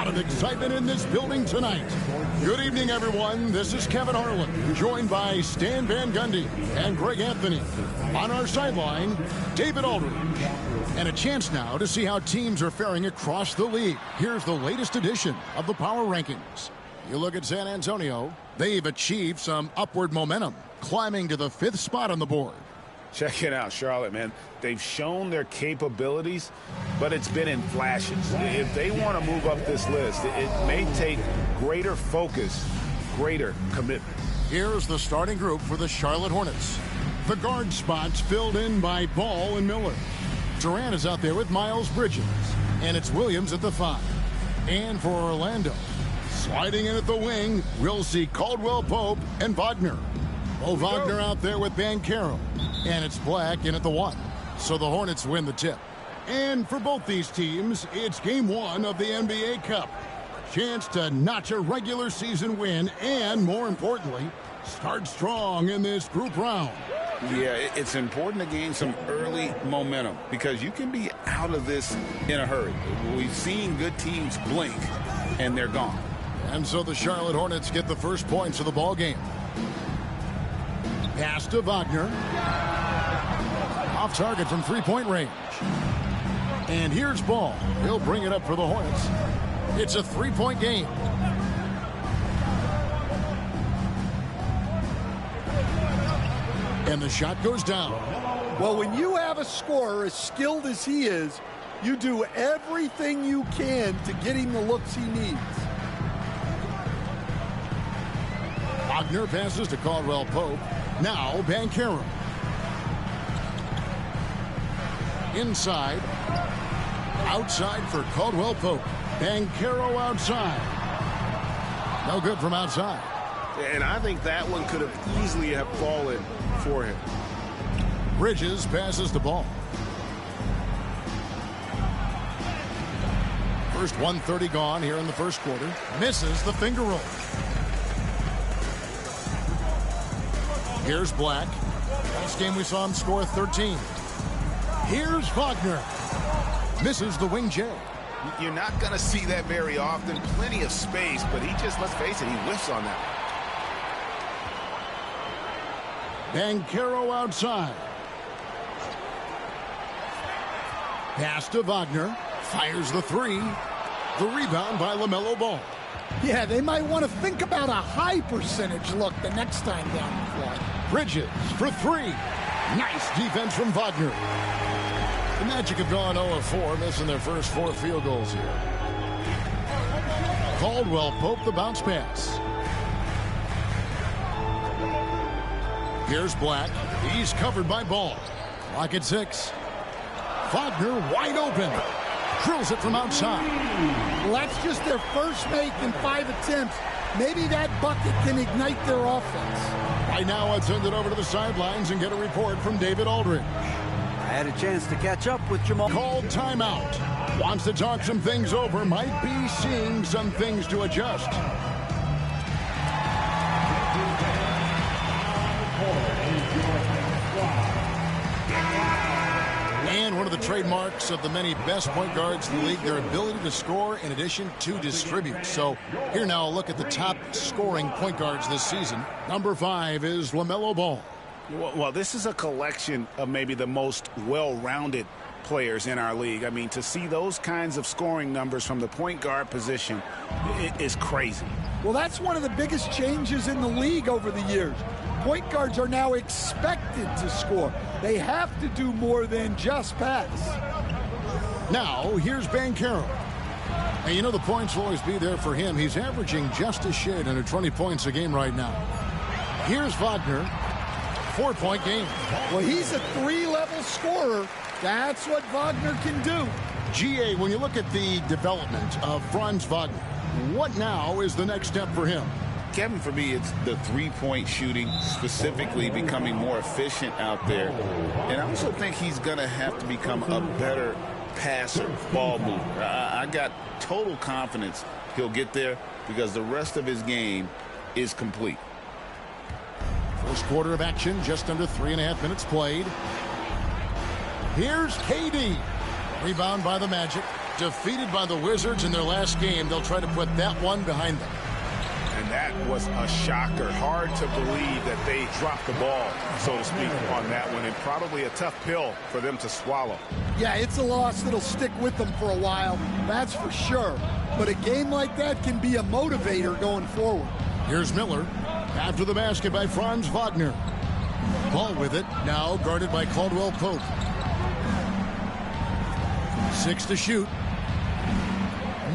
lot of excitement in this building tonight. Good evening, everyone. This is Kevin Harlan, joined by Stan Van Gundy and Greg Anthony. On our sideline, David Aldridge. And a chance now to see how teams are faring across the league. Here's the latest edition of the Power Rankings. You look at San Antonio, they've achieved some upward momentum, climbing to the 5th spot on the board. Check it out, Charlotte, man. They've shown their capabilities, but it's been in flashes. If they want to move up this list, it may take greater focus, greater commitment. Here's the starting group for the Charlotte Hornets. The guard spots filled in by Ball and Miller. Durant is out there with Miles Bridges, and it's Williams at the 5. And for Orlando, sliding in at the wing, we'll see Caldwell Pope and Wagner. Wagner out there with Banchero. And it's Black in at the 1. So the Hornets win the tip. And for both these teams, it's game 1 of the NBA Cup. Chance to notch a regular season win and, more importantly, start strong in this group round. Yeah, it's important to gain some early momentum because you can be out of this in a hurry. We've seen good teams blink, and they're gone. And so the Charlotte Hornets get the first points of the ball game. Pass to Wagner. Off target from three-point range. And here's Ball. He'll bring it up for the Hornets. It's a three-point game. And the shot goes down. Well, when you have a scorer as skilled as he is, you do everything you can to get him the looks he needs. Wagner passes to Caldwell Pope. Now Banchero. Inside. Outside for Caldwell Pope. Banchero outside. No good from outside. And I think that one could have easily have fallen for him. Bridges passes the ball. First 1:30 gone here in the first quarter. Misses the finger roll. Here's Black. Last game we saw him score 13. Here's Wagner. Misses the wing J. You're not going to see that very often. Plenty of space, but he just, let's face it, he whiffs on that. Banchero outside. Pass to Wagner. Fires the 3. The rebound by LaMelo Ball. Yeah, they might want to think about a high percentage look the next time down the floor. Bridges for 3. Nice defense from Wagner. The Magic have gone 0 of 4, missing their first 4 field goals here. Caldwell Pope the bounce pass. Here's Black. He's covered by Ball. Clock at 6. Wagner wide open. Drills it from outside. Well, that's just their first make in 5 attempts. Maybe that bucket can ignite their offense. Right now, I'll send it over to the sidelines and get a report from David Aldridge. I had a chance to catch up with Jamal. Called timeout. Wants to talk some things over. Might be seeing some things to adjust. And one of the trademarks of the many best point guards in the league, their ability to score in addition to distribute. So here now, a look at the top scoring point guards this season. Number 5 is LaMelo Ball. Well, this is a collection of maybe the most well-rounded players in our league. I mean, to see those kinds of scoring numbers from the point guard position is crazy. Well, that's one of the biggest changes in the league over the years. Point guards are now expected to score. They have to do more than just pass. Now, here's Banchero. And you know the points will always be there for him. He's averaging just a shade under 20 points a game right now. Here's Wagner. 4-point game. Well, he's a 3-level scorer. That's what Wagner can do. GA, when you look at the development of Franz Wagner, what now is the next step for him? Kevin, for me, it's the three-point shooting, specifically becoming more efficient out there. And I also think he's going to have to become a better passer, ball mover. I got total confidence he'll get there because the rest of his game is complete. First quarter of action, just under 3.5 minutes played. Here's KD. Rebound by the Magic. Defeated by the Wizards in their last game, they'll try to put that one behind them. And that was a shocker. Hard to believe that they dropped the ball, so to speak, on that one. And probably a tough pill for them to swallow. Yeah, it's a loss that'll stick with them for a while. That's for sure. But a game like that can be a motivator going forward. Here's Miller. After the basket by Franz Wagner. Ball with it. Now guarded by Caldwell Pope. 6 to shoot.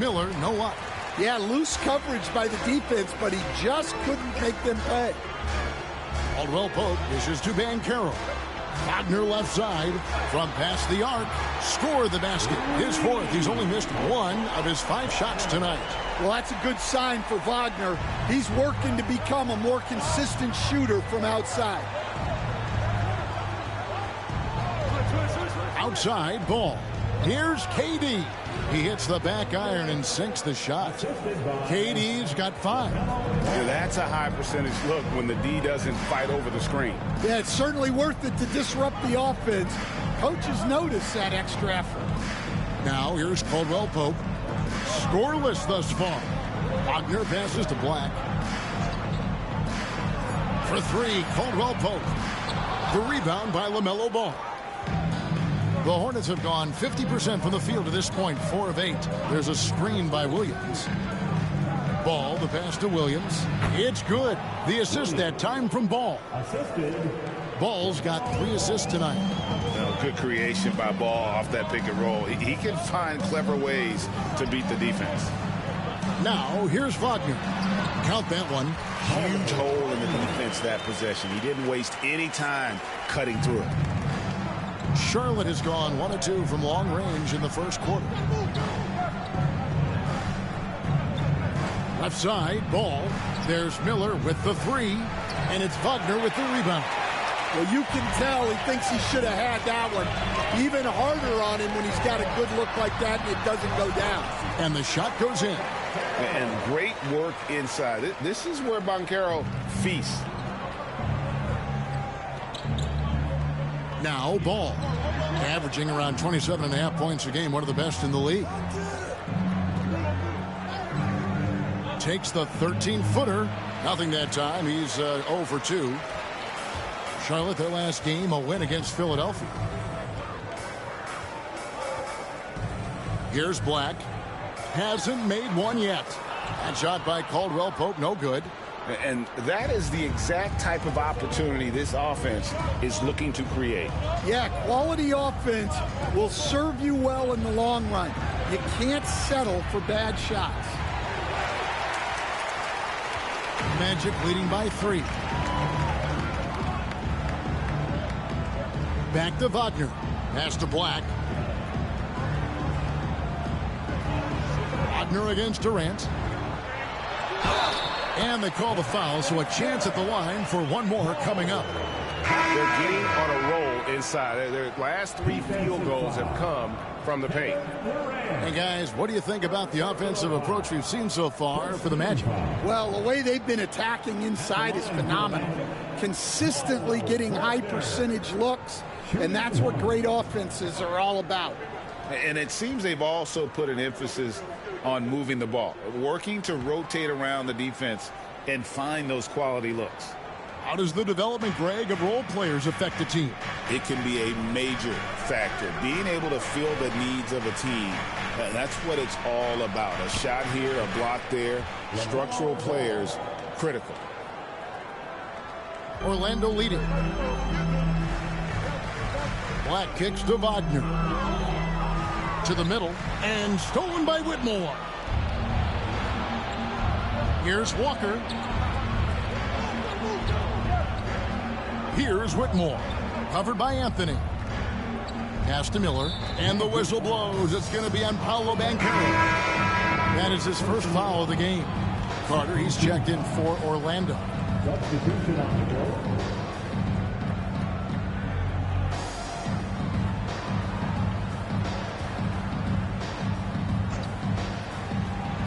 Miller, no up. Yeah, loose coverage by the defense, but he just couldn't make them pay. Caldwell Pope dishes to Banchero. Wagner left side. From past the arc. Score the basket. His fourth. He's only missed 1 of his 5 shots tonight. Well, that's a good sign for Wagner. He's working to become a more consistent shooter from outside. Outside ball. Here's KD. He hits the back iron and sinks the shot. KD's got 5. Yeah, that's a high percentage look when the D doesn't fight over the screen. Yeah, it's certainly worth it to disrupt the offense. Coaches notice that extra effort. Now here's Caldwell Pope. Scoreless thus far. Wagner passes to Black. For 3, Caldwell Pope. The rebound by LaMelo Ball. The Hornets have gone 50% from the field to this point, 4 of 8. There's a screen by Williams. Ball, the pass to Williams. It's good. The assist that time from Ball. Ball's got 3 assists tonight. Well, good creation by Ball off that pick and roll. He can find clever ways to beat the defense. Now, here's Wagner. Count that one. Huge hole in the defense that possession. He didn't waste any time cutting through it. Charlotte has gone 1 of 2 from long range in the first quarter. Left side, Ball. There's Miller with the 3, and it's Wagner with the rebound. Well, you can tell he thinks he should have had that one. Even harder on him when he's got a good look like that and it doesn't go down. And the shot goes in. And great work inside. This is where Banchero feasts. Now Ball, averaging around 27.5 points a game, one of the best in the league. Takes the 13-footer. Nothing that time. He's 0 for 2. Charlotte, their last game, a win against Philadelphia. Here's Black. Hasn't made one yet. That shot by Caldwell Pope, no good. And that is the exact type of opportunity this offense is looking to create. Yeah, quality offense will serve you well in the long run. You can't settle for bad shots. Magic leading by 3. Back to Wagner. Pass to Black. Wagner against Durant. And they call the foul, so a chance at the line for one more coming up. They're getting on a roll inside. Their last 3 field goals have come from the paint. Hey, guys, what do you think about the offensive approach we've seen so far for the Magic? Well, the way they've been attacking inside is phenomenal. Consistently getting high percentage looks, and that's what great offenses are all about. And it seems they've also put an emphasis on moving the ball, working to rotate around the defense and find those quality looks. How does the development, Greg, of role players affect the team? It can be a major factor. Being able to fill the needs of a team, that's what it's all about. A shot here, a block there, structural players, critical. Orlando leading. Black kicks to Wagner. To the middle, and stolen by Whitmore. Here's Walker. Here's Whitmore. Covered by Anthony. Pass to Miller, and the whistle blows. It's going to be on Paolo Banchero. That is his first foul of the game. Carter, he's checked in for Orlando.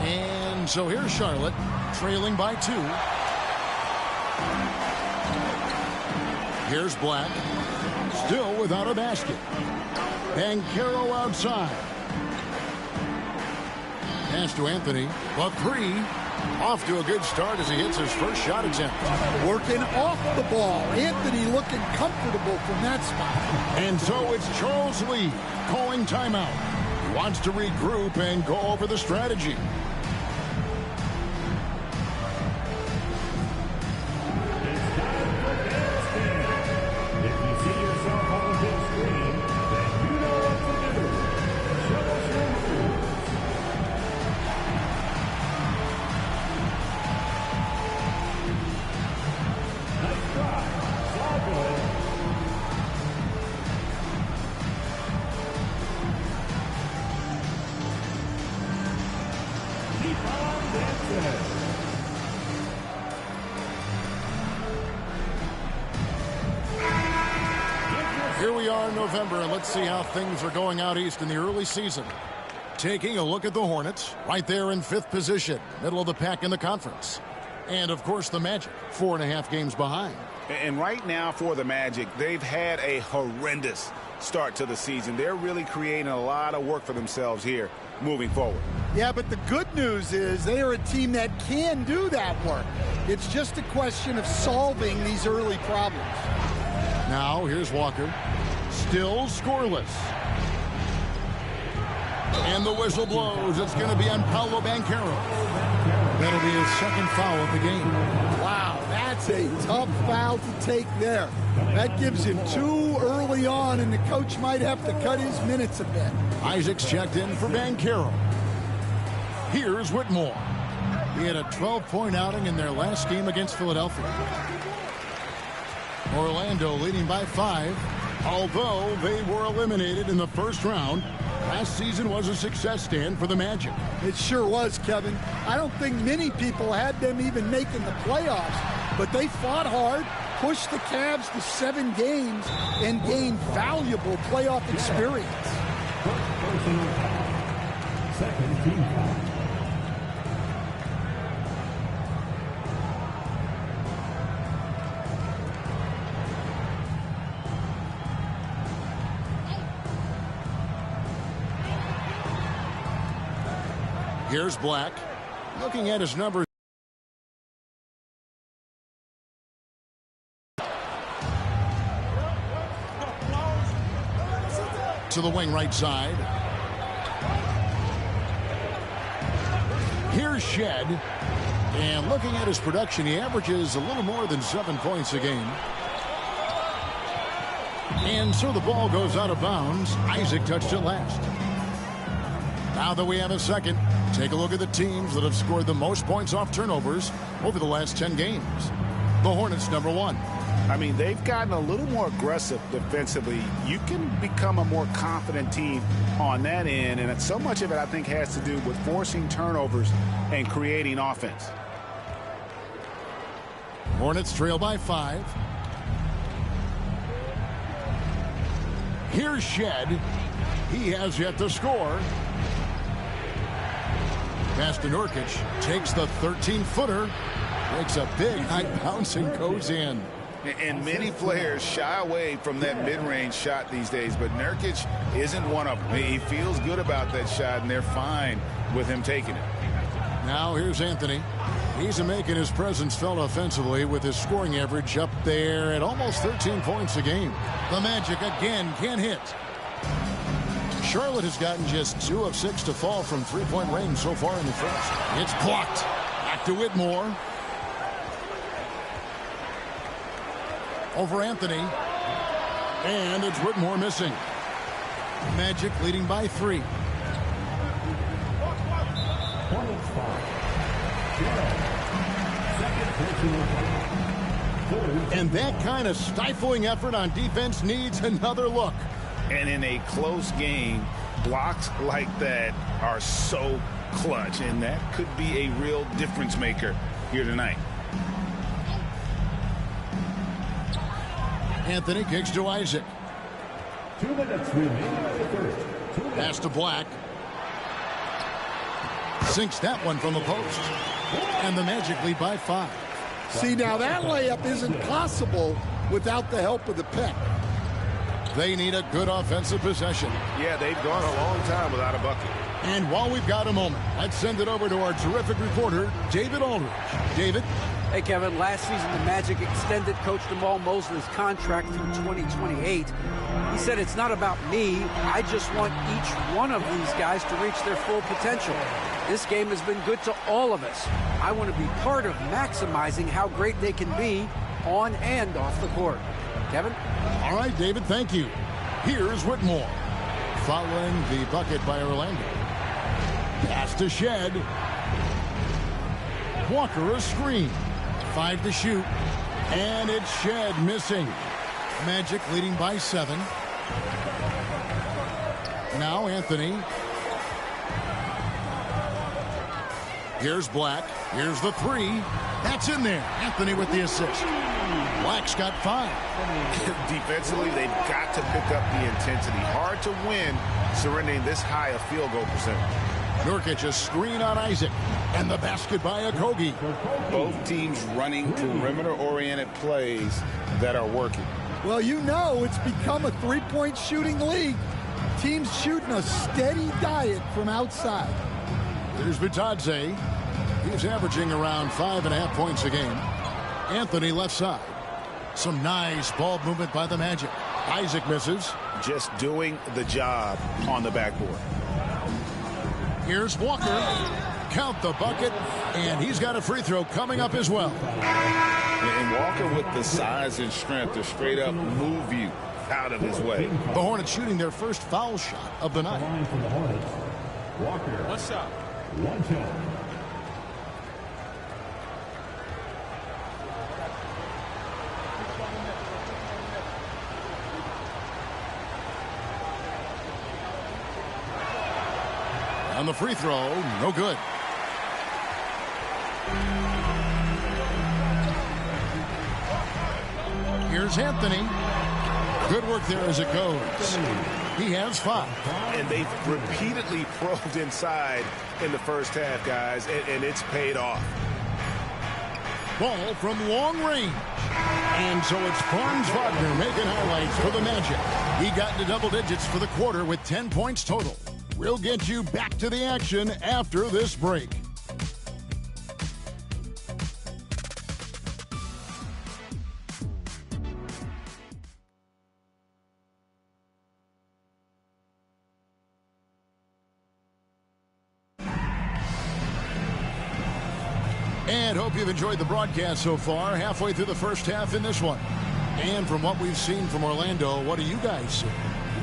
And so here's Charlotte, trailing by 2. Here's Black, still without a basket. Banchero outside. Pass to Anthony. The three. Off to a good start as he hits his first shot attempt. Working off the ball. Anthony looking comfortable from that spot. And so it's Charles Lee calling timeout. He wants to regroup and go over the strategy. Here we are in November, and let's see how things are going out east in the early season. Taking a look at the Hornets, right there in 5th position, middle of the pack in the conference. And, of course, the Magic, 4.5 games behind. And right now for the Magic, they've had a horrendous start to the season. They're really creating a lot of work for themselves here moving forward. Yeah, but the good news is they are a team that can do that work. It's just a question of solving these early problems. Now, here's Walker. Still scoreless. And the whistle blows. It's going to be on Paolo Banchero. That'll be his second foul of the game. Wow, that's a tough foul to take there. That gives him 2 early on, and the coach might have to cut his minutes a bit. Isaac's checked in for Banchero. Here's Whitmore. He had a 12-point outing in their last game against Philadelphia. Orlando leading by 5. Although they were eliminated in the first round, last season was a success stand for the Magic. It sure was, Kevin. I don't think many people had them even making the playoffs, but they fought hard, pushed the Cavs to 7 games, and gained valuable playoff experience. Second team foul. Here's Black. Looking at his numbers. To the wing right side. Here's Shed. And looking at his production, he averages a little more than 7 points a game. And so the ball goes out of bounds. Isaac touched it last. Now that we have a second, take a look at the teams that have scored the most points off turnovers over the last 10 games. The Hornets, number 1. I mean, they've gotten a little more aggressive defensively. You can become a more confident team on that end, and so much of it, I think, has to do with forcing turnovers and creating offense. Hornets trail by 5. Here's Shed. He has yet to score. Pass to Nurkic. Takes the 13-footer. Makes a big high bounce and goes in. And many players shy away from that mid-range shot these days, but Nurkic isn't one of them. He feels good about that shot, and they're fine with him taking it. Now here's Anthony. He's making his presence felt offensively with his scoring average up there at almost 13 points a game. The Magic again can't hit. Charlotte has gotten just 2 of 6 to fall from 3-point range so far in the first. It's blocked. Back to Whitmore. Over Anthony. And it's Whitmore missing. Magic leading by 3. And that kind of stifling effort on defense needs another look. And in a close game, blocks like that are so clutch, and that could be a real difference maker here tonight. Anthony kicks to Isaac. 2 minutes remaining in the first. Pass to Black. Sinks that one from the post. And the Magic lead by 5. See, now that layup isn't possible without the help of the pick. They need a good offensive possession. Yeah, they've gone a long time without a bucket. And while we've got a moment, let's send it over to our terrific reporter, David Aldridge. David? Hey, Kevin, last season the Magic extended Coach Jamal Mosley's contract through 2028. He said, it's not about me. I just want each one of these guys to reach their full potential. This game has been good to all of us. I want to be part of maximizing how great they can be on and off the court. Kevin? All right, David, thank you. Here's Whitmore. Following the bucket by Orlando. Pass to Shed. Walker a screen. 5 to shoot. And it's Shed missing. Magic leading by 7. Now Anthony. Here's Black. Here's the 3. That's in there. Anthony with the assist. Black's got 5. Defensively, they've got to pick up the intensity. Hard to win surrendering this high a field goal percentage. Nurkic a screen on Isaac. And the basket by Okogie. Both teams running perimeter-oriented plays that are working. Well, you know it's become a three-point shooting league. Teams shooting a steady diet from outside. There's Bitadze. He's averaging around 5.5 points a game. Anthony left side. Some nice ball movement by the Magic. Isaac misses. Just doing the job on the backboard. Here's Walker. Count the bucket. And he's got a free throw coming up as well. And Walker with the size and strength to straight up move you out of his way. The Hornets shooting their first foul shot of the night. Line for the Hornets. Walker. What's up? 1-10. On the free throw, no good. Here's Anthony. Good work there as it goes. He has 5. And they've repeatedly probed inside in the first half, guys, and it's paid off. Ball from long range. And so it's Franz Wagner making highlights for the Magic. He got into double digits for the quarter with 10 points total. We'll get you back to the action after this break. And hope you've enjoyed the broadcast so far. Halfway through the first half in this one. And from what we've seen from Orlando, what do you guys see?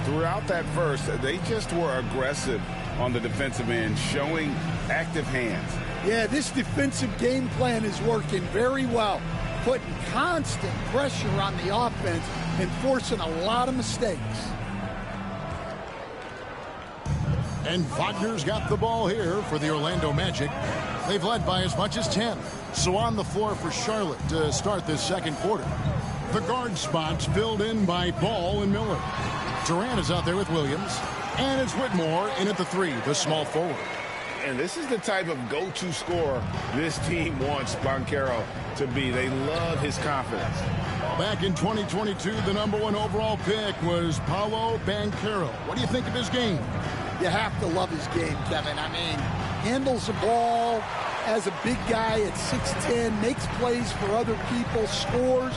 Throughout that first, they just were aggressive on the defensive end, showing active hands. Yeah, this defensive game plan is working very well, putting constant pressure on the offense and forcing a lot of mistakes. And Wagner's got the ball here for the Orlando Magic. They've led by as much as 10. So on the floor for Charlotte to start this second quarter. The guard spots filled in by Ball and Miller. Durant is out there with Williams. And it's Whitmore in at the 3, the small forward. And this is the type of go-to scorer this team wants Banchero to be. They love his confidence. Back in 2022, the #1 overall pick was Paolo Banchero. What do you think of his game? You have to love his game, Kevin. I mean, handles the ball as a big guy at 6'10", makes plays for other people, scores,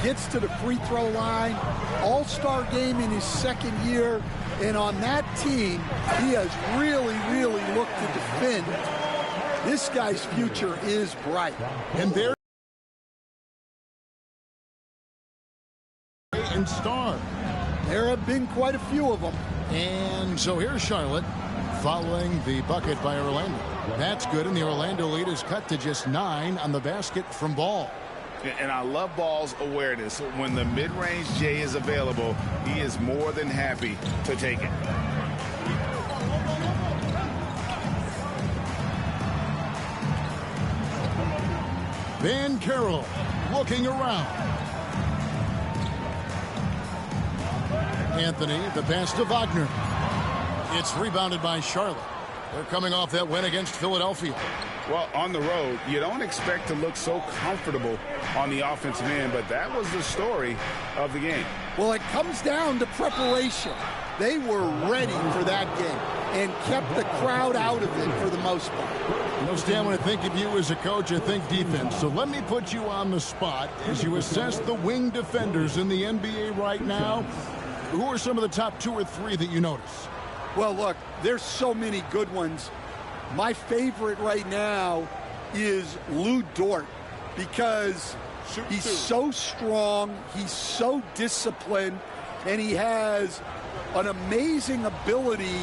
gets to the free throw line. All-star game in his second year. And on that team, he has really, really looked to defend. This guy's future is bright. And there and star. There have been quite a few of them. And so here's Charlotte following the bucket by Orlando. That's good, and the Orlando lead is cut to just 9 on the basket from Ball. And I love Ball's awareness. When the mid-range J is available, he is more than happy to take it. Banchero looking around. Anthony, the pass to Wagner. It's rebounded by Charlotte. They're coming off that win against Philadelphia. Well, on the road, you don't expect to look so comfortable on the offensive end, but that was the story of the game. Well, it comes down to preparation. They were ready for that game and kept the crowd out of it for the most part. You know, Stan, when I think of you as a coach, I think defense. So let me put you on the spot as you assess the wing defenders in the NBA right now. Who are some of the top 2 or 3 that you notice? Well, look, there's so many good ones. My favorite right now is Lou Dort because he's so strong, he's so disciplined, and he has an amazing ability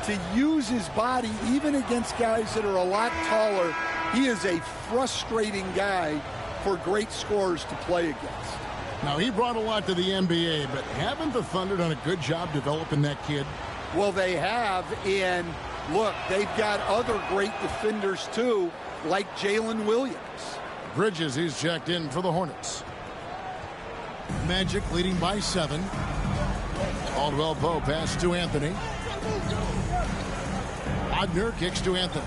to use his body even against guys that are a lot taller. He is a frustrating guy for great scorers to play against. Now, he brought a lot to the NBA, but haven't the Thunder done a good job developing that kid? Well, they have, and look, they've got other great defenders too, like Jalen Williams. Bridges, he's checked in for the Hornets. Magic leading by 7. Caldwell Pope pass to Anthony. Wagner kicks to Anthony.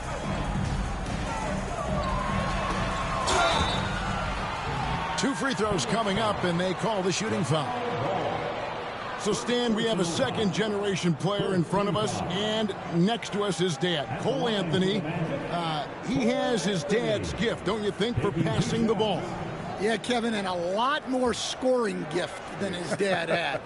Two free throws coming up, and they call the shooting foul. So, Stan, we have a second-generation player in front of us, and next to us is Dad. Cole Anthony, he has his dad's gift, don't you think, for passing the ball? Yeah, Kevin, and a lot more scoring gift than his dad had.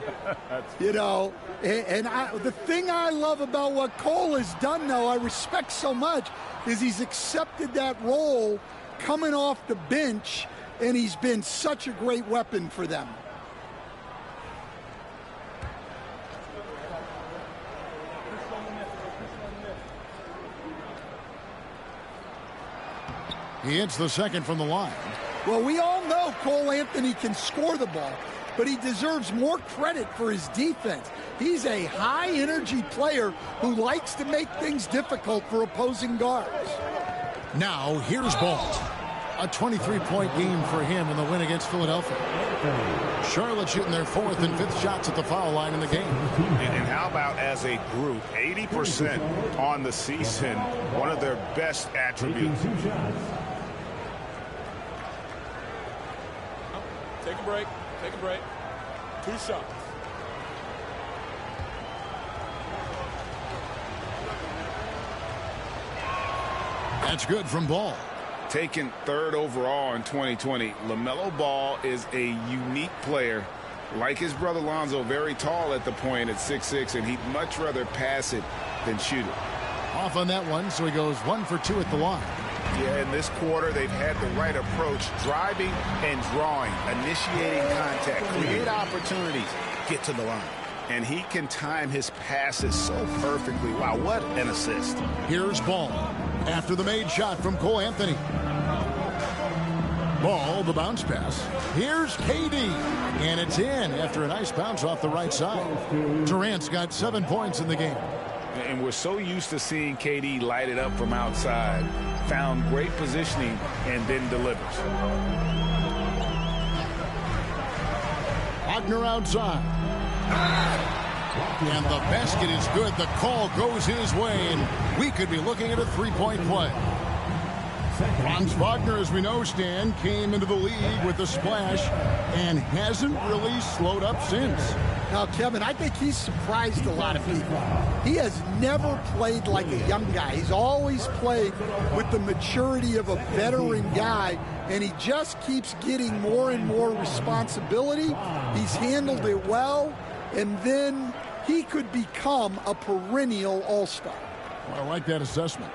You know, and the thing I love about what Cole has done, though, I respect so much, is he's accepted that role coming off the bench, and he's been such a great weapon for them. He hits the second from the line. Well, we all know Cole Anthony can score the ball, but he deserves more credit for his defense. He's a high-energy player who likes to make things difficult for opposing guards. Now, here's Ball. A 23-point game for him in the win against Philadelphia. Charlotte shooting their 4th and 5th shots at the foul line in the game. And how about as a group, 80% on the season, one of their best attributes. Take a break. Take a break. 2 shots. That's good from Ball. Taken 3rd overall in 2020, LaMelo Ball is a unique player. Like his brother Lonzo, very tall at the point at 6'6", and he'd much rather pass it than shoot it. Off on that one, so he goes 1 for 2 at the line. Yeah, in this quarter, they've had the right approach, driving and drawing, initiating contact, create opportunities, get to the line. And he can time his passes so perfectly. Wow, what an assist. Here's Ball after the made shot from Cole Anthony. Ball, the bounce pass. Here's KD, and it's in after a nice bounce off the right side. Durant's got 7 points in the game. And we're so used to seeing KD light it up from outside. Found great positioning and then delivers. Wagner outside. And the basket is good. The call goes his way, and we could be looking at a 3-point play. Franz Wagner, as we know, Stan, came into the league with a splash and hasn't really slowed up since. Now, Kevin, I think he's surprised a lot of people. He has never played like a young guy. He's always played with the maturity of a veteran guy, and he just keeps getting more and more responsibility. He's handled it well, and then he could become a perennial all-star. Well, I like that assessment.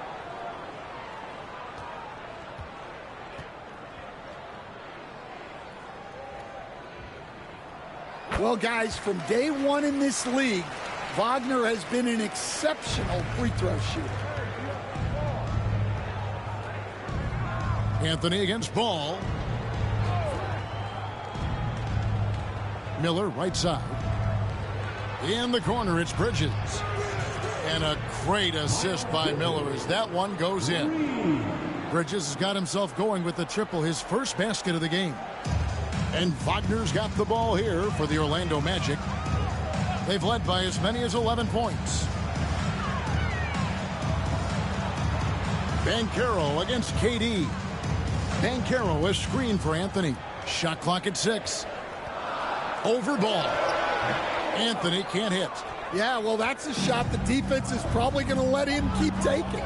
Well, guys, from day one in this league, Wagner has been an exceptional free throw shooter. Anthony against Ball. Miller, right side. In the corner, it's Bridges. And a great assist by Miller as that one goes in. Bridges has got himself going with the triple, his first basket of the game. And Wagner's got the ball here for the Orlando Magic. They've led by as many as 11 points. Banchero against KD. Banchero, a screen for Anthony. Shot clock at 6. Over Ball. Anthony can't hit. Yeah, well, that's a shot the defense is probably going to let him keep taking.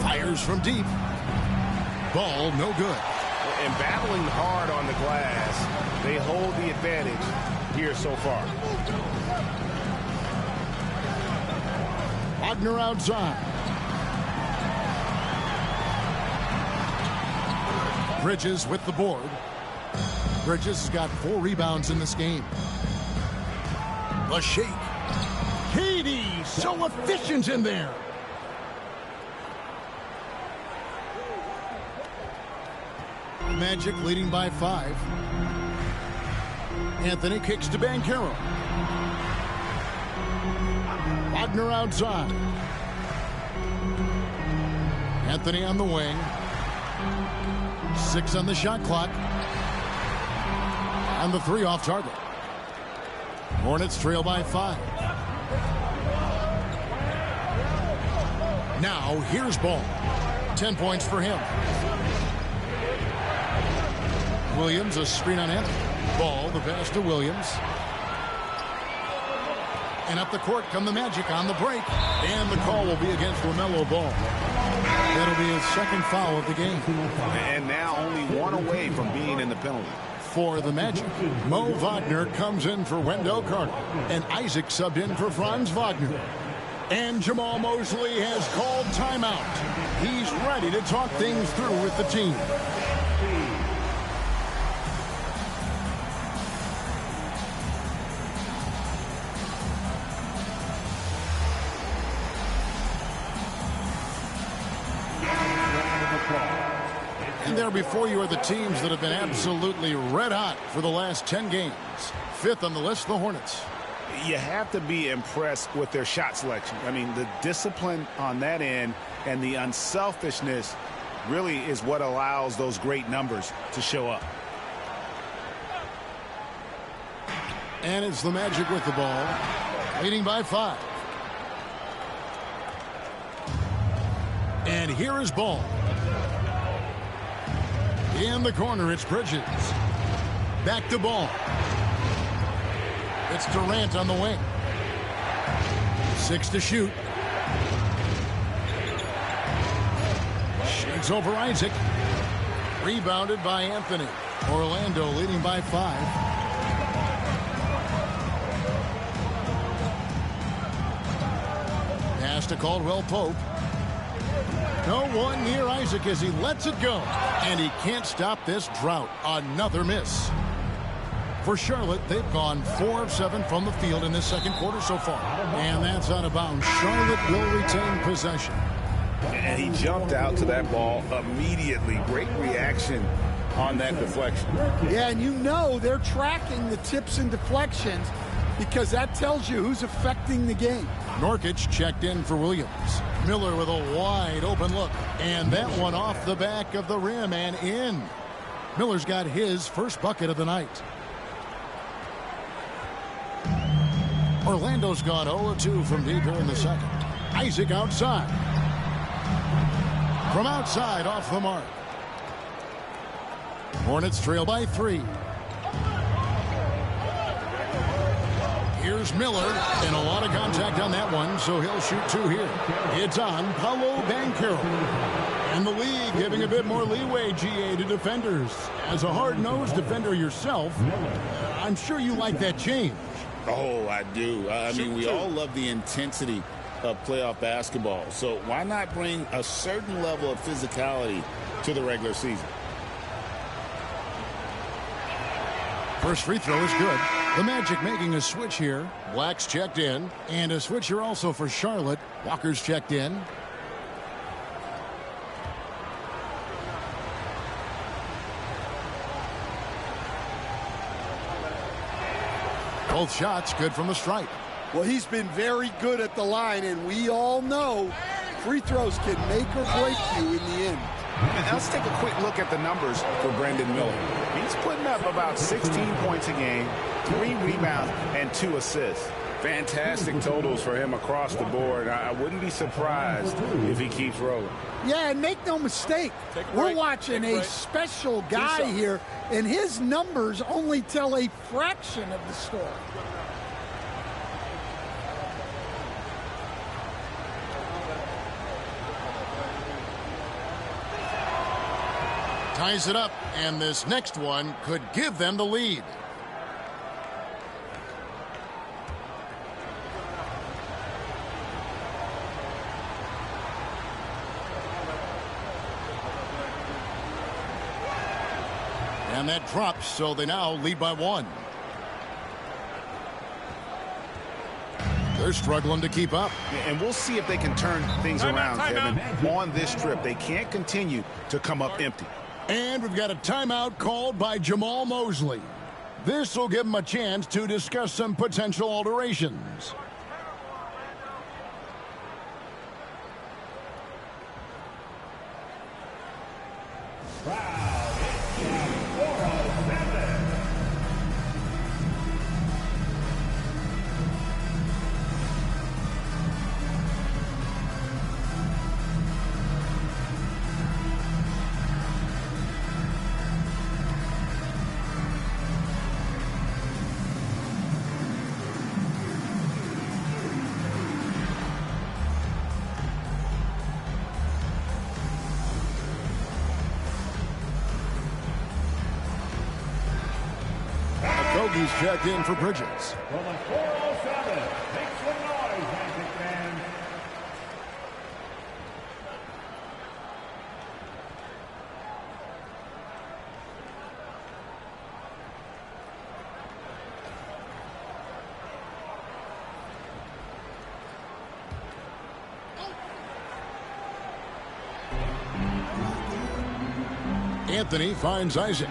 Fires from deep. Ball no good. And battling hard on the glass, they hold the advantage here so far. Wagner outside. Bridges with the board. Bridges has got 4 rebounds in this game. The shake. Katie, so efficient in there. Magic leading by 5. Anthony kicks to Banchero. Wagner outside. Anthony on the wing. 6 on the shot clock. And the 3 off target. Hornets trail by 5. Now here's Ball. 10 points for him. Williams, a screen on Anthony. Ball, the pass to Williams. And up the court come the Magic on the break. And the call will be against LaMelo Ball. That'll be his second foul of the game. And now only 1 away from being in the penalty. For the Magic, Mo Wagner comes in for Wendell Carter. And Isaac subbed in for Franz Wagner. And Jamal Mosley has called timeout. He's ready to talk things through with the team. And there before you are the teams that have been absolutely red hot for the last 10 games. 5th on the list, the Hornets. You have to be impressed with their shot selection. I mean, the discipline on that end and the unselfishness really is what allows those great numbers to show up. And it's the Magic with the ball, leading by 5. And here is Ball. In the corner, it's Bridges. Back to Ball. It's Durant on the wing. 6 to shoot. Shakes over Isaac. Rebounded by Anthony. Orlando leading by 5. Pass to Caldwell Pope. No one near Isaac as he lets it go. And he can't stop this drought. Another miss. For Charlotte, they've gone 4 of 7 from the field in this second quarter so far. And that's out of bounds. Charlotte will retain possession. And he jumped out to that ball immediately. Great reaction on that deflection. Yeah, and you know they're tracking the tips and deflections because that tells you who's affecting the game. Nurkic checked in for Williams. Miller with a wide open look. And that one off the back of the rim and in. Miller's got his first bucket of the night. Orlando's gone 0-2 from deep here in the second. Isaac outside. From outside off the mark. Hornets trail by 3. Here's Miller, and a lot of contact on that one, so he'll shoot 2 here. It's on Paolo Banchero. And the league giving a bit more leeway, GA, to defenders. As a hard-nosed defender yourself, I'm sure you like that change. Oh, I do. I mean, we all love the intensity of playoff basketball. So why not bring a certain level of physicality to the regular season? First free throw is good. The Magic making a switch here. Black's checked in. And a switch here also for Charlotte. Walker's checked in. Both shots good from the stripe. Well, he's been very good at the line, and we all know free throws can make or break you in the end. And let's take a quick look at the numbers for Brandon Miller. He's putting up about 16 points a game, 3 rebounds, and 2 assists. Fantastic totals for him across the board. I wouldn't be surprised if he keeps rolling. Yeah, and make no mistake, we're watching a special guy here, and his numbers only tell a fraction of the story. Ties it up, and this next one could give them the lead. And that drops, so they now lead by 1. They're struggling to keep up. And we'll see if they can turn things around, Kevin, on this trip. They can't continue to come up empty. And we've got a timeout called by Jamal Mosley. This will give them a chance to discuss some potential alterations. He's checked in for Bridges. From the 407, make some noise, Magic fans. Anthony finds Isaac.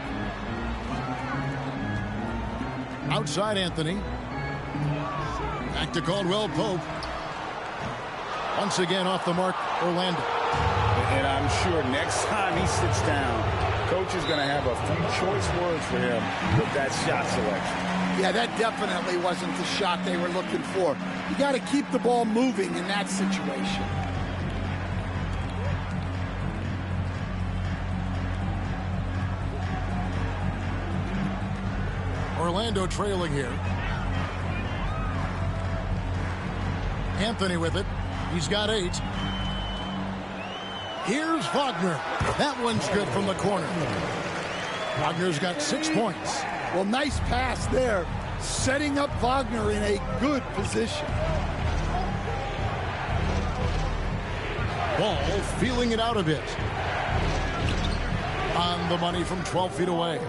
Outside Anthony. Back to Caldwell Pope. Once again off the mark, Orlando. And I'm sure next time he sits down, coach is going to have a few choice words for him with that shot selection. Yeah, that definitely wasn't the shot they were looking for. You got to keep the ball moving in that situation. Orlando trailing here. Anthony with it. He's got 8. Here's Wagner. That one's good from the corner. Wagner's got 6 points. Well, nice pass there, setting up Wagner in a good position. Ball feeling it out a bit. On the money from 12 feet away.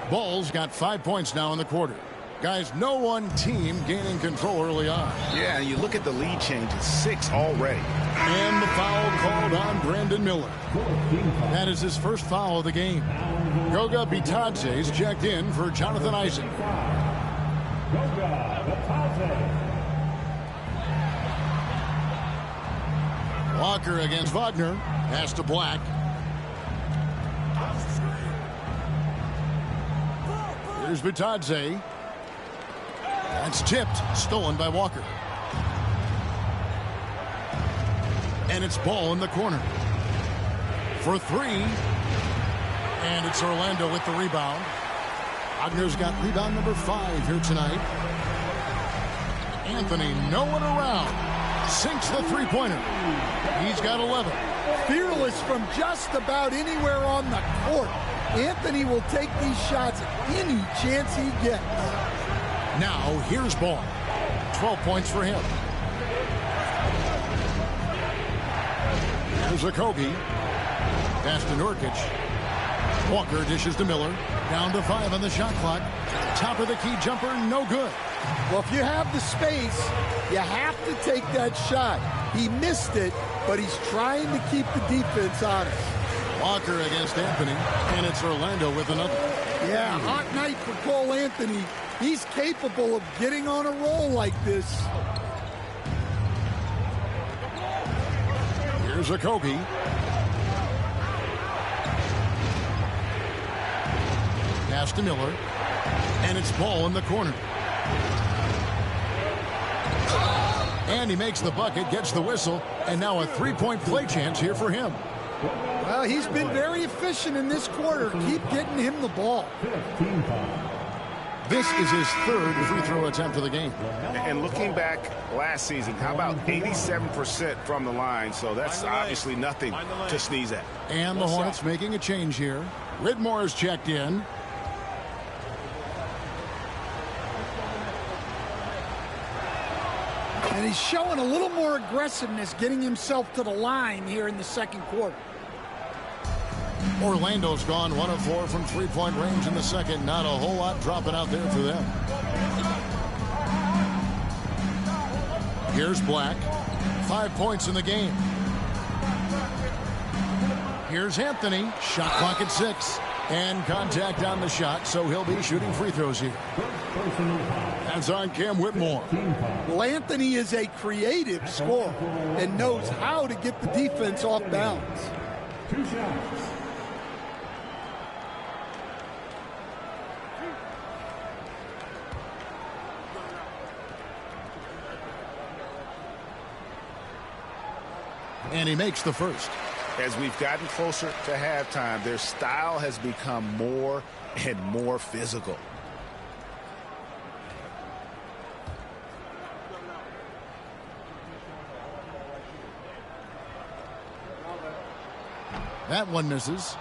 Ball's got 5 points now in the quarter. Guys, no one team gaining control early on. Yeah, you look at the lead changes, 6 already. And the foul called on Brandon Miller. That is his first foul of the game. Goga Bitadze's checked in for Jonathan Isaac. Walker against Wagner. Pass to Black. Here's Bitadze. That's tipped. Stolen by Walker. And it's ball in the corner. For 3. And it's Orlando with the rebound. Wagner's got rebound number 5 here tonight. Anthony, no one around. Sinks the three-pointer. He's got 11. Fearless from just about anywhere on the court. Anthony will take these shots any chance he gets. Now, here's Ball. 12 points for him. There's Okogie. Pass to Nurkic. Walker dishes to Miller. Down to 5 on the shot clock. Top of the key jumper, no good. Well, if you have the space, you have to take that shot. He missed it, but he's trying to keep the defense honest. Walker against Anthony, and it's Orlando with another. Yeah, hot night for Cole Anthony. He's capable of getting on a roll like this. Here's Okogie. Pass to Miller, and it's Ball in the corner. And he makes the bucket, gets the whistle, and now a three-point play chance here for him. Well, he's been very efficient in this quarter. Keep getting him the ball. This is his 3rd free throw attempt of the game. And looking back last season, how about 87% from the line? So that's obviously nothing to sneeze at. And the Hornets making a change here. Whitmore's checked in. And he's showing a little more aggressiveness, getting himself to the line here in the second quarter. Orlando's gone 1 of 4 from three-point range in the second. Not a whole lot dropping out there for them. Here's Black. 5 points in the game. Here's Anthony. Shot clock at 6. And contact on the shot, so he'll be shooting free throws here. That's on Cam Whitmore. Well, Anthony is a creative scorer and knows how to get the defense off balance. 2 shots. And he makes the first. As we've gotten closer to halftime, their style has become more and more physical. That one misses.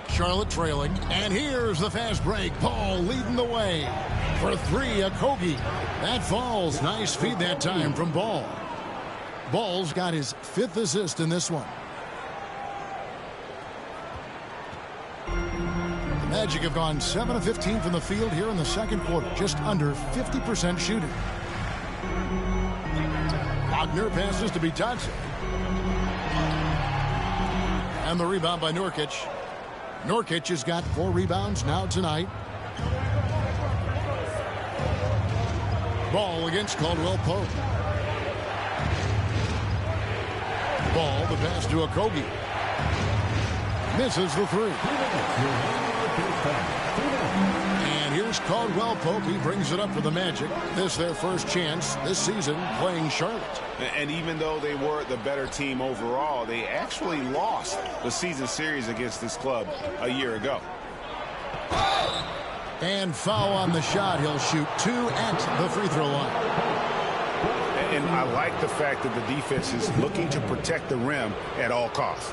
Charlotte trailing. And here's the fast break. Paul leading the way. For 3, Okogie. That falls. Nice feed that time from Ball. Ball's got his 5th assist in this one. The Magic have gone 7 of 15 from the field here in the second quarter. Just under 50% shooting. Wagner passes to Bitadze. And the rebound by Nurkic. Nurkic has got 4 rebounds now tonight. Ball against Caldwell Pope. Ball, the pass to Okogie. Misses the 3. And here's Caldwell Pope. He brings it up for the Magic. This their first chance this season playing Charlotte. And even though they were the better team overall, they actually lost the season series against this club a year ago. And foul on the shot. He'll shoot 2 at the free throw line. And I like the fact that the defense is looking to protect the rim at all costs.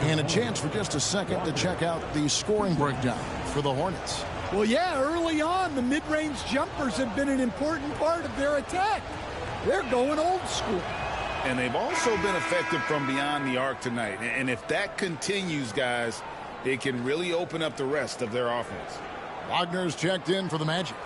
And a chance for just a second to check out the scoring breakdown for the Hornets. Well, yeah, early on, the mid-range jumpers have been an important part of their attack. They're going old school. And they've also been effective from beyond the arc tonight. And if that continues, guys, it can really open up the rest of their offense. Wagner's checked in for the Magic.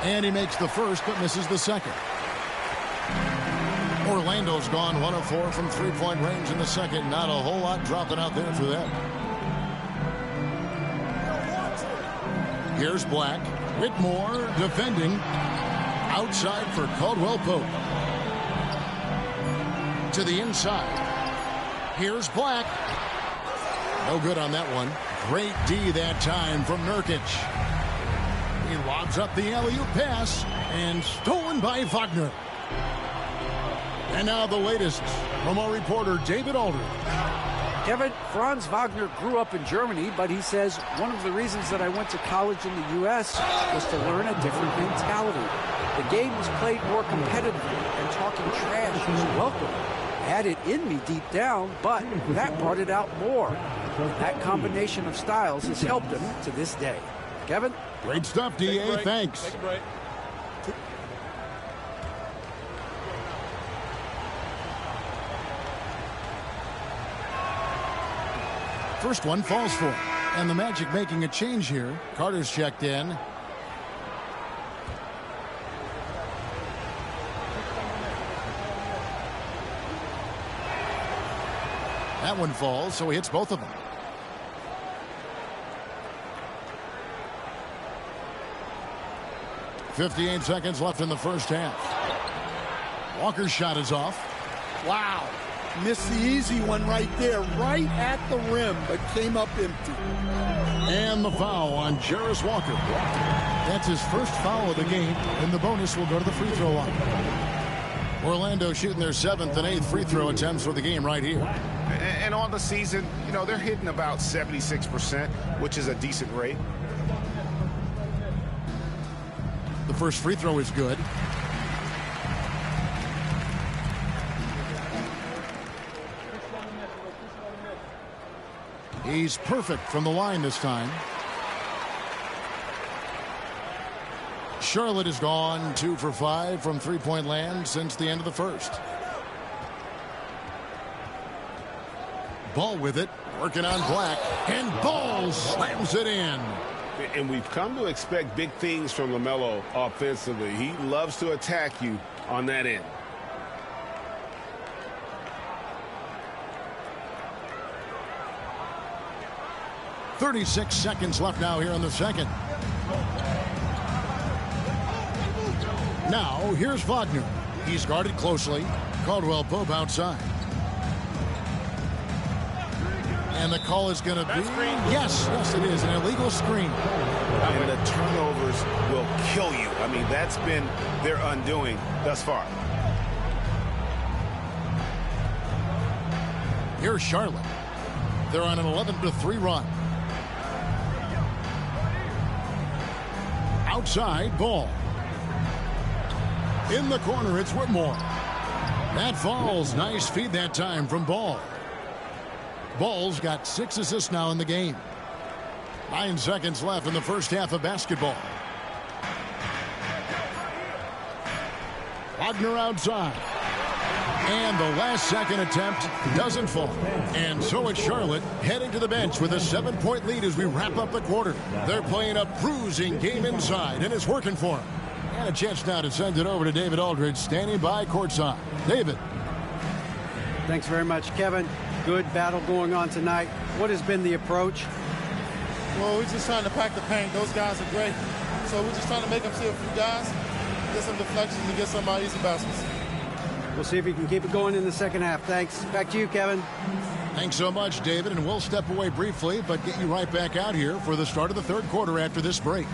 And he makes the first, but misses the second. Orlando's gone 1 of 4 from three-point range in the second. Not a whole lot dropping out there for them. Here's Black. Whitmore defending. Outside for Caldwell Pope. To the inside. Here's Black. No good on that one. Great D that time from Nurkic. He lobs up the alley-oop pass, and stolen by Wagner. And now the latest from our reporter, David Aldridge. Kevin, Franz Wagner grew up in Germany, but he says one of the reasons that I went to college in the U.S. was to learn a different mentality. The game was played more competitively, and talking trash was welcome. I had it in me deep down, but that brought it out more. That combination of styles has helped him to this day. Kevin? Great stuff, D.A. Thanks. Take a break. First one falls for him. And the Magic making a change here. Carter's checked in. That one falls, so he hits both of them. .58 seconds left in the first half. Walker's shot is off. Wow. Missed the easy one right there, right at the rim, but came up empty. And the foul on Jarris Walker. That's his first foul of the game, and the bonus will go to the free throw line. Orlando shooting their 7th and 8th free throw attempts for the game right here. And on the season, you know, they're hitting about 76%, which is a decent rate. First free throw is good. He's perfect from the line this time. Charlotte has gone 2 for 5 from three-point land since the end of the first. Ball with it, working on Black, and Ball slams it in. And we've come to expect big things from LaMelo offensively. He loves to attack you on that end. .36 seconds left now here in the second. Now, here's Wagner. He's guarded closely. Caldwell Pope outside. And the call is going to be... Yes, it is. An illegal screen. And the turnovers will kill you. I mean, that's been their undoing thus far. Here's Charlotte. They're on an 11-3 run. Outside, Ball. In the corner, it's Whitmore. That falls. Nice feed that time from Ball. Ball's got 6 assists now in the game. 9 seconds left in the first half of basketball. Wagner outside. And the last second attempt doesn't fall. And so it's Charlotte heading to the bench with a 7-point lead as we wrap up the quarter. They're playing a bruising game inside, and it's working for them. And a chance now to send it over to David Aldridge, standing by courtside. David. Thanks very much, Kevin. Good battle going on tonight. What has been the approach? Well, we're just trying to pack the paint. Those guys are great. So we're just trying to make them see a few guys, get some deflections, and get some easy baskets. We'll see if he can keep it going in the second half. Thanks. Back to you, Kevin. Thanks so much, David. And we'll step away briefly, but get you right back out here for the start of the third quarter after this break.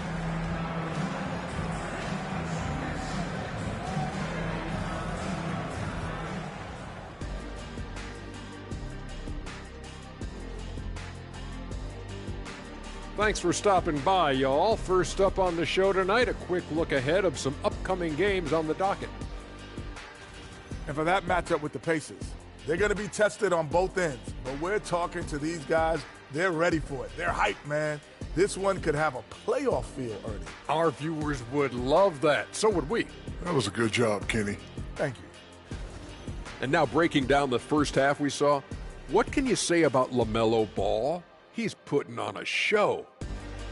Thanks for stopping by, y'all. First up on the show tonight, a quick look ahead of some upcoming games on the docket. And for that matchup with the Pacers, they're going to be tested on both ends. But we're talking to these guys. They're ready for it. They're hyped, man. This one could have a playoff feel, Ernie. Our viewers would love that. So would we. That was a good job, Kenny. Thank you. And now breaking down the first half we saw, what can you say about LaMelo Ball? He's putting on a show.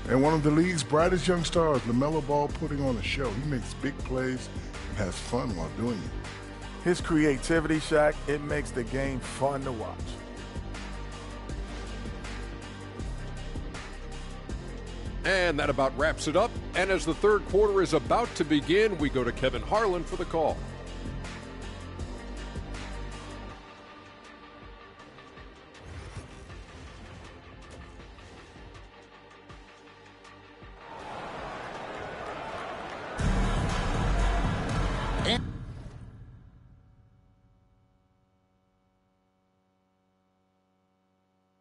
And one of the league's brightest young stars, LaMelo Ball, putting on a show. He makes big plays and has fun while doing it. His creativity, Shaq, it makes the game fun to watch. And that about wraps it up. And as the third quarter is about to begin, we go to Kevin Harlan for the call.